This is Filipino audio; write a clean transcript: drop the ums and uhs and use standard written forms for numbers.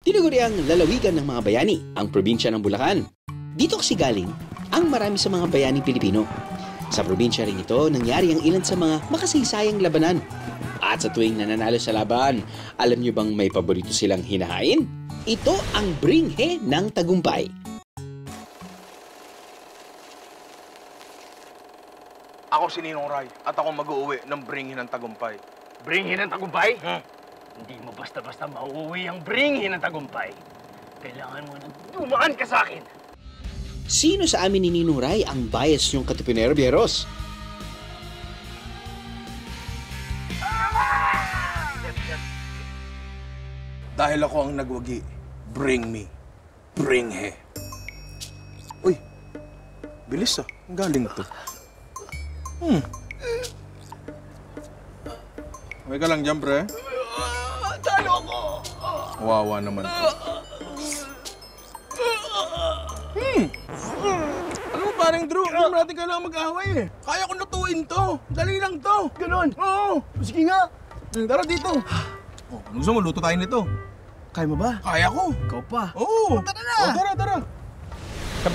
Tinaguri ang lalawigan ng mga bayani, ang probinsya ng Bulacan. Dito kasi galing ang marami sa mga bayaning Pilipino. Sa probinsya rin ito, nangyari ang ilan sa mga makasaysayang labanan. At sa tuwing nananalo sa laban, alam niyo bang may paborito silang hinahain? Ito ang bringhe ng tagumpay. Ako si Ninong Ray at ako mag-uuwi ng bringhe ng tagumpay. Bringhe ng tagumpay? Hindi mo basta-basta mauuwi ang bringhe ng tagumpay. Kailangan mo na dumaan ka sa akin. Sino sa amin ni Ninong Ray ang bias niyong katipunerbieros? Dahil ako ang nagwagi, bring me, bringhe. Uy, bilis ah. Ang galing to. May ka lang dyan, pre. Talo ako! Wawa naman to. Alam mo, parang Drew, hindi mo natin kailangan mag-away eh. Kaya ko lutuin to. Dali lang to. Ganon? Oo. Sige nga. Tara dito. Oh, gusto mo, luto tayo nito. Kaya mo ba? Kaya ko. Ikaw pa. Oo. Tara na! Oh, tara.